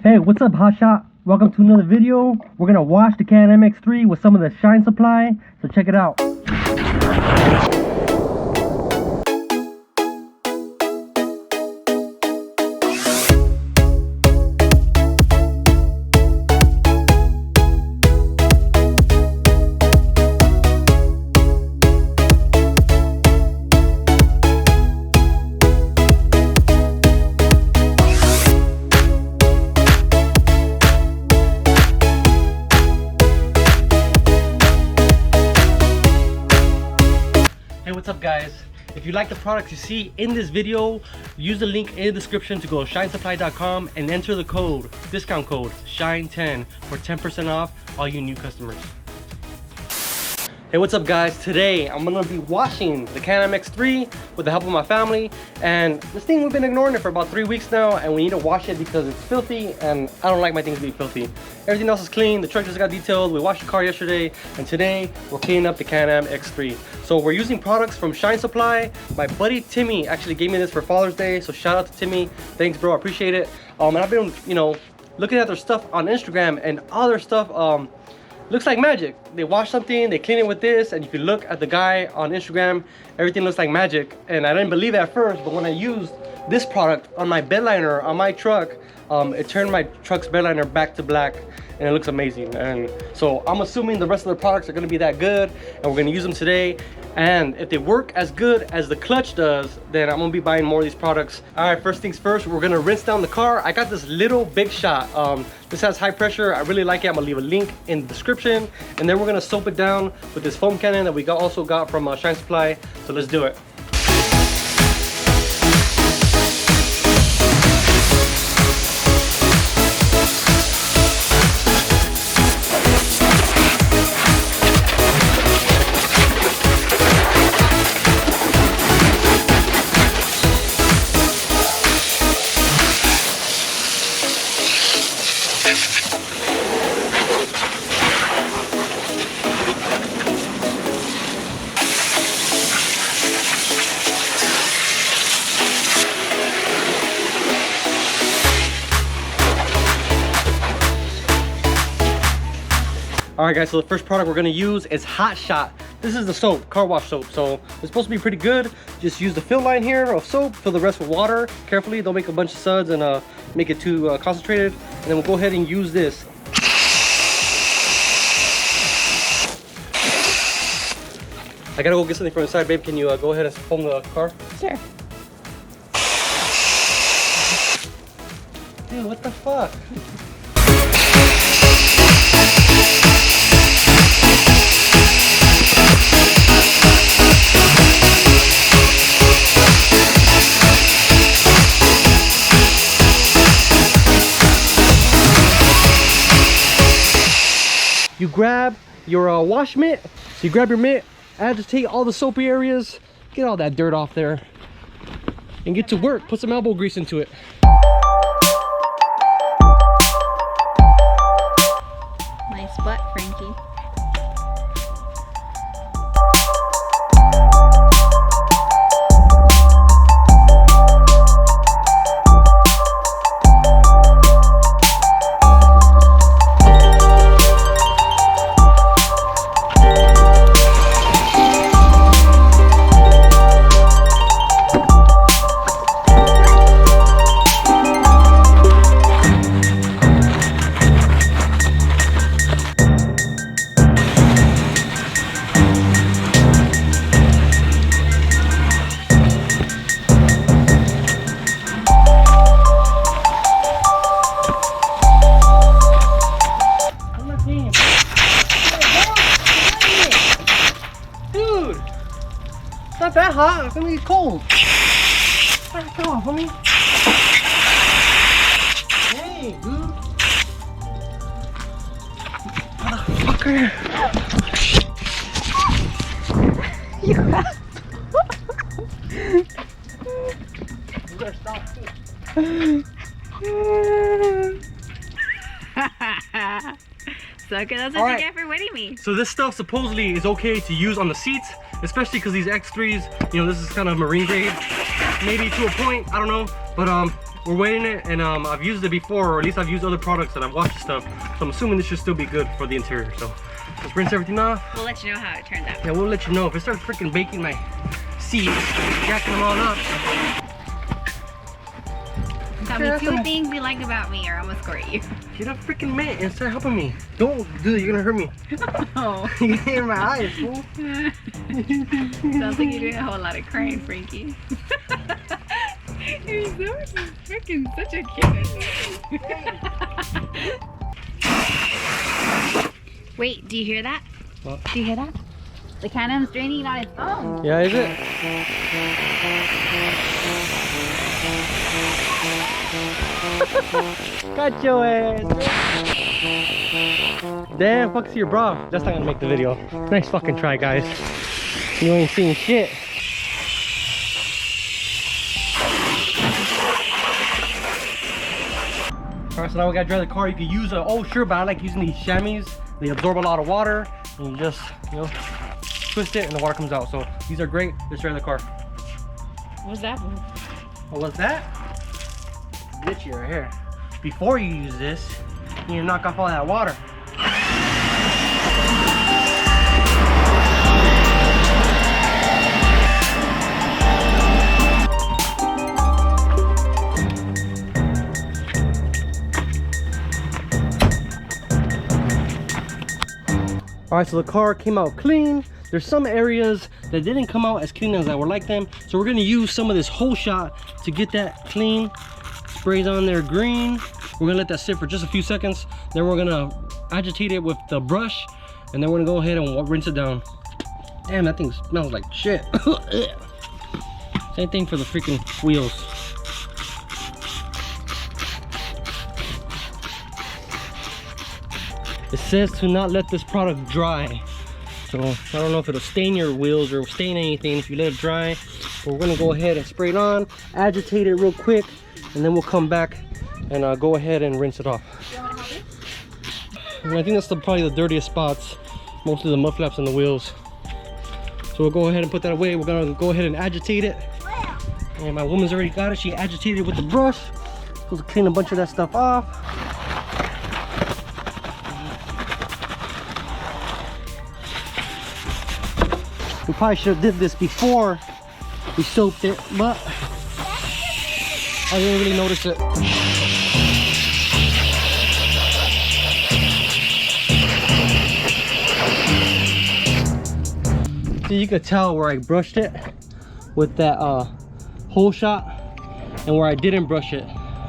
Hey, what's up, Hotshot? Welcome to another video. We're gonna wash the Can-Am X3 with some of the Shine Supply, so check it out. Hey, what's up guys? If you like the products you see in this video, use the link in the description to go to shinesupply.com and enter the discount code SHINE10 for 10% off all you new customers. Hey, what's up guys? Today I'm gonna be washing the Can-Am X3 with the help of my family, and this thing we've been ignoring it for about 3 weeks now, and we need to wash it because it's filthy and I don't like my things being filthy. Everything else is clean, the truck just got detailed, we washed the car yesterday, and today we're cleaning up the Can-Am X3. So we're using products from Shine Supply. My buddy Timmy actually gave me this for Father's Day, so shout out to Timmy. Thanks bro, I appreciate it. And I've been, looking at their stuff on Instagram, and all their stuff looks like magic. They wash something, they clean it with this, and if you look at the guy on Instagram, everything looks like magic. And I didn't believe it at first, but when I used this product on my bed liner on my truck, it turned my truck's bed liner back to black, and it looks amazing. And so I'm assuming the rest of the products are gonna be that good, and we're gonna use them today. And if they work as good as the clutch does, then I'm gonna be buying more of these products. All right, first things first, we're gonna rinse down the car. I got this little Big Shot. This has high pressure. I really like it. I'm gonna leave a link in the description. And then we're gonna soap it down with this foam cannon that we also got from Shine Supply. So let's do it. All right guys, so the first product we're gonna use is Hotshot. This is the soap, car wash soap. So it's supposed to be pretty good. Just use the fill line here of soap, fill the rest with water. Carefully, don't make a bunch of suds and make it too concentrated. And then we'll go ahead and use this. I gotta go get something from inside, babe. Can you go ahead and foam the car? Sure. Dude, what the fuck? You grab your wash mitt, so you grab your mitt, agitate all the soapy areas, get all that dirt off there, and get to work. Put some elbow grease into it. Nice butt, Frankie. Not that hot, it's gonna be cold. Back off, homie. Hey, dude. Motherfucker. You better stop too. Suck it, that's what you get for winning me. So this stuff supposedly is okay to use on the seats, especially because these X3s, you know, this is kind of marine grade, maybe to a point, I don't know, but we're waiting it, and I've used it before, or at least I've used other products and I've watched stuff, so I'm assuming this should still be good for the interior. So let's rinse everything off. We'll let you know how it turns out. Yeah, we'll let you know if it starts freaking baking my seats, jacking them all up. Tell me two things you like about me or I'm gonna squirt you. Get up freaking man and start helping me. Don't do it, you're gonna hurt me. Oh. You get in my eyes, fool. Sounds like you're doing a whole lot of crying, Frankie. You're so freaking such a kid. Wait, do you hear that? What? Do you hear that? The Can-Am's draining on its own. Yeah, is it? Got your ass. Damn, fuck to your bra. That's not gonna make the video. Nice fucking try, guys. You ain't seen shit. Alright, so now we gotta dry the car. You can use a, oh sure, but I like using these chamois. They absorb a lot of water. And you just, you know, twist it and the water comes out. So these are great. Let's dry the car. What's that one? What was that? Glitchy right here. Before you use this, you need to knock off all that water. Alright, so the car came out clean. There's some areas that didn't come out as clean as I would like them. So we're gonna use some of this whole shot to get that clean. Sprays on there green. We're gonna let that sit for just a few seconds. Then we're gonna agitate it with the brush. And then we're gonna go ahead and rinse it down. Damn, that thing smells like shit. Same thing for the freaking wheels. It says to not let this product dry. So I don't know if it'll stain your wheels or stain anything if you let it dry. But we're gonna go ahead and spray it on, agitate it real quick, and then we'll come back and go ahead and rinse it off. And I think that's probably the dirtiest spots, mostly the mud flaps and the wheels. So we'll go ahead and put that away. We're gonna go ahead and agitate it. And my woman's already got it. She agitated it with the brush. Supposed to clean a bunch of that stuff off. We probably should have did this before we soaped it, but I didn't really notice it. So you could tell where I brushed it with that hole shot and where I didn't brush it.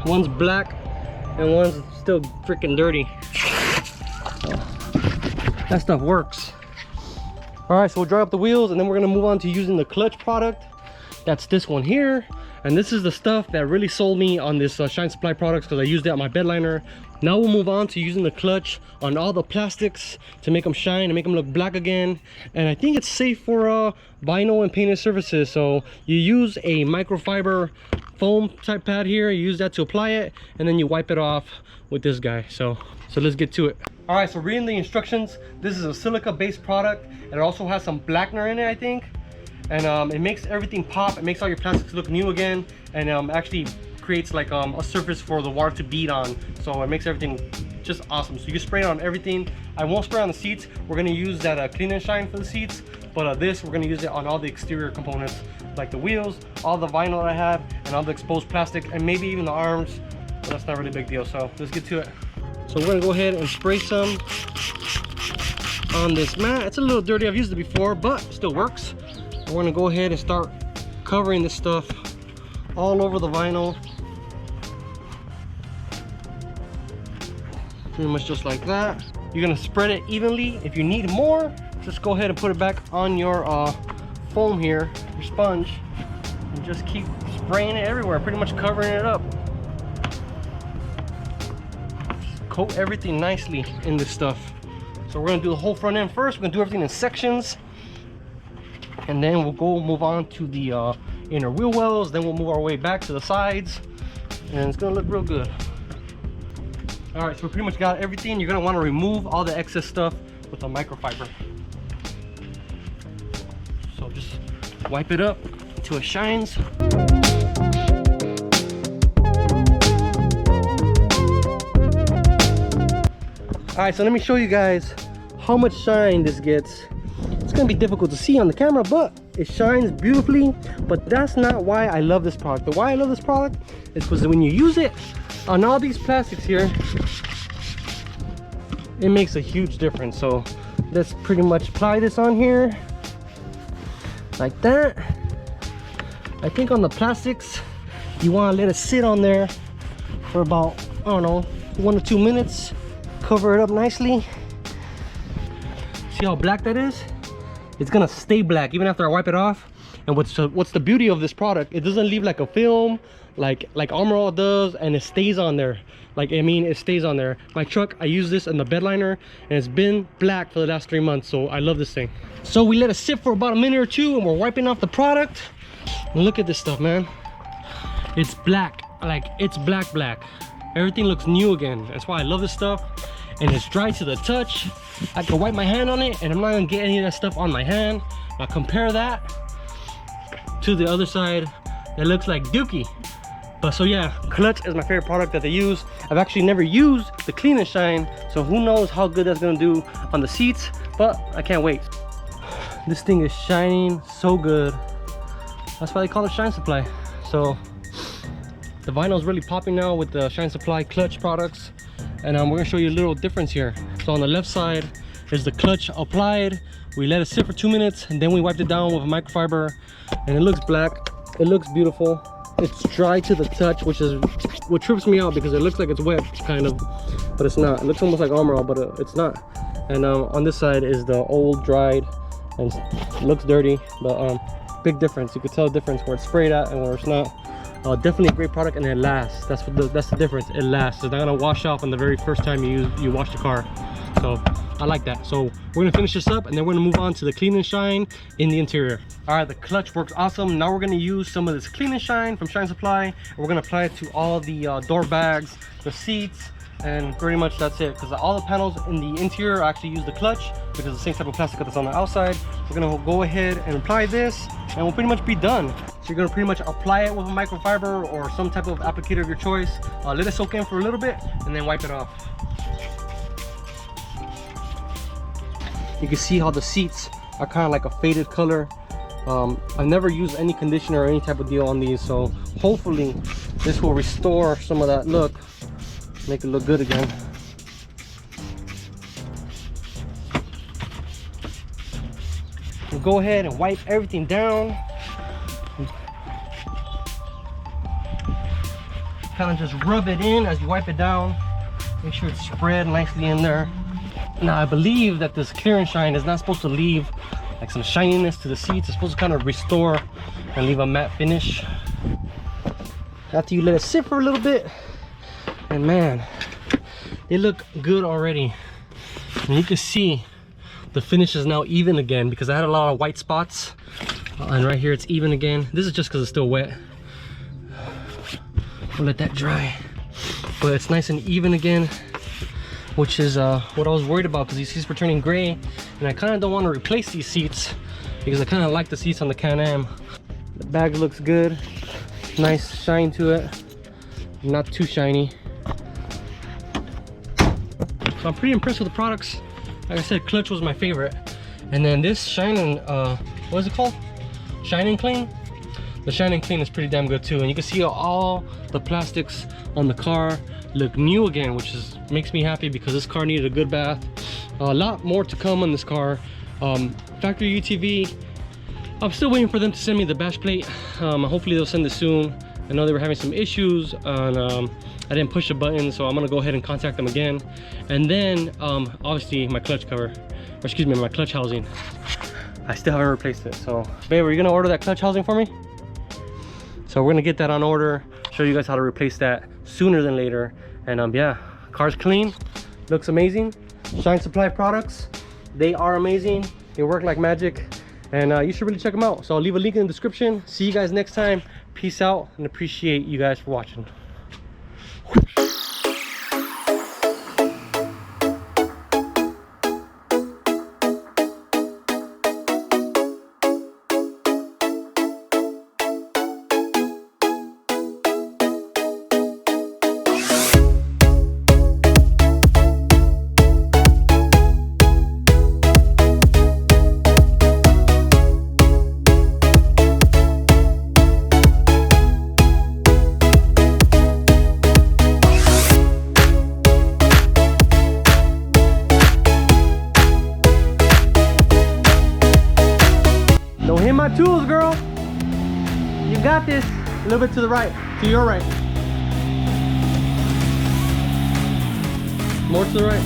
One's black and one's still freaking dirty. So that stuff works. All right, so we'll dry up the wheels and then we're gonna move on to using the clutch product. That's this one here. And this is the stuff that really sold me on this Shine Supply products because I used it on my bed liner. Now we'll move on to using the clutch on all the plastics to make them shine and make them look black again. And I think it's safe for vinyl and painted surfaces. So you use a microfiber foam type pad here. You use that to apply it and then you wipe it off with this guy. So let's get to it. All right, so reading the instructions, this is a silica based product. It also has some blackener in it, I think. And it makes everything pop. It makes all your plastics look new again, and actually creates like a surface for the water to bead on. So it makes everything just awesome. So you can spray it on everything. I won't spray on the seats. We're gonna use that clean and shine for the seats, but this we're gonna use it on all the exterior components, like the wheels, all the vinyl that I have, and all the exposed plastic, and maybe even the arms. But that's not really a big deal. So let's get to it. So we're gonna go ahead and spray some on this mat. It's a little dirty. I've used it before, but still works. We're gonna go ahead and start covering this stuff all over the vinyl. Pretty much just like that. You're gonna spread it evenly. If you need more, just go ahead and put it back on your foam here, your sponge, and just keep spraying it everywhere, pretty much covering it up. Just coat everything nicely in this stuff. So we're gonna do the whole front end first. We're gonna do everything in sections. And then we'll go move on to the inner wheel wells. Then we'll move our way back to the sides, and it's gonna look real good. All right, so we pretty much got everything. You're gonna want to remove all the excess stuff with a microfiber. So just wipe it up until it shines. All right, so let me show you guys how much shine this gets. It's gonna be difficult to see on the camera, but it shines beautifully. But that's not why I love this product. The why I love this product is because when you use it on all these plastics here, it makes a huge difference. So let's pretty much apply this on here like that. I think on the plastics, you want to let it sit on there for about, I don't know, 1 or 2 minutes. Cover it up nicely. See how black that is? It's gonna stay black even after I wipe it off. And what's the beauty of this product? It doesn't leave like a film like Armor All does, and it stays on there. Like, I mean, it stays on there. My truck, I use this in the bed liner, and it's been black for the last 3 months, so I love this thing. So we let it sit for about a minute or two, and we're wiping off the product. And look at this stuff, man. It's black, like it's black. Everything looks new again. That's why I love this stuff. And it's dry to the touch. I can wipe my hand on it, and I'm not gonna get any of that stuff on my hand. Now compare that to the other side. It looks like dookie. But so yeah, Clutch is my favorite product that they use. I've actually never used the Clean and Shine, so who knows how good that's gonna do on the seats, but I can't wait. This thing is shining so good. That's why they call it Shine Supply. So the vinyl is really popping now with the Shine Supply Clutch products. And we're gonna show you a little difference here. So on the left side is the Clutch applied. We let it sit for 2 minutes, and then we wiped it down with a microfiber, and it looks black. It looks beautiful. It's dry to the touch, which is what trips me out, because it looks like it's wet, kind of, but it's not. It looks almost like Armor All, but it's not. And on this side is the old dried, and it looks dirty, but big difference. You could tell the difference where it's sprayed at and where it's not. Definitely a great product, and it lasts. That's the difference. It lasts. It's not gonna wash off on the very first time you wash the car. So I like that. So we're gonna finish this up, and then we're gonna move on to the Clean and Shine in the interior. All right, the Clutch works awesome. Now we're gonna use some of this Clean and Shine from Shine Supply, and we're gonna apply it to all the door bags, the seats, and pretty much that's it. Because all the panels in the interior actually use the Clutch, because it's the same type of plastic that's on the outside. We're gonna go ahead and apply this, and we'll pretty much be done. So you're gonna pretty much apply it with a microfiber or some type of applicator of your choice. Let it soak in for a little bit, and then wipe it off. You can see how the seats are kind of like a faded color. I've never used any conditioner or any type of deal on these, so hopefully this will restore some of that look, make it look good again. We'll go ahead and wipe everything down. Kind of just rub it in as you wipe it down. Make sure it's spread nicely in there. Now I believe that this Clear and Shine is not supposed to leave like some shininess to the seats. It's supposed to kind of restore and leave a matte finish after you let it sit for a little bit. And man, they look good already. And you can see the finish is now even again, because I had a lot of white spots, and right here it's even again. This is just because it's still wet. We'll let that dry, but it's nice and even again, which is what I was worried about, because these seats were turning gray, and I kind of don't want to replace these seats because I kind of like the seats on the Can-Am. The bag looks good, nice shine to it, not too shiny. So I'm pretty impressed with the products. Like I said, Clutch was my favorite, and then this Shine and what is it called? Shine and Clean. The Shine and Clean is pretty damn good too, and you can see all the plastics on the car look new again, which makes me happy, because this car needed a good bath. A lot more to come on this car. Factory UTV, I'm still waiting for them to send me the bash plate. Hopefully they'll send it soon. I know they were having some issues, and I didn't push the button, so I'm gonna go ahead and contact them again. And then obviously my clutch cover, or excuse me, my clutch housing, I still haven't replaced it. So babe, are you gonna order that clutch housing for me? So we're gonna get that on order, show you guys how to replace that sooner than later. And yeah, car's clean, looks amazing. Shine Supply products, they are amazing. They work like magic, and you should really check them out. So I'll leave a link in the description. See you guys next time. Peace out, and appreciate you guys for watching. tools, girl. You got this. A little bit to the right, to your right. More to the right.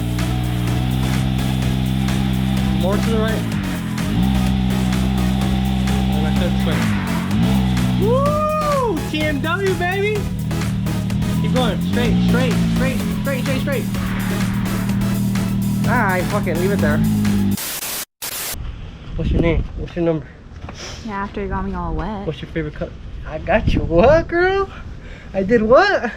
More to the right. And like this way. Woo! TMW, baby! Keep going. Straight. Alright, fuck it. Leave it there. What's your name? What's your number? Yeah, after you got me all wet. What's your favorite color? I got you. What, girl? I did what?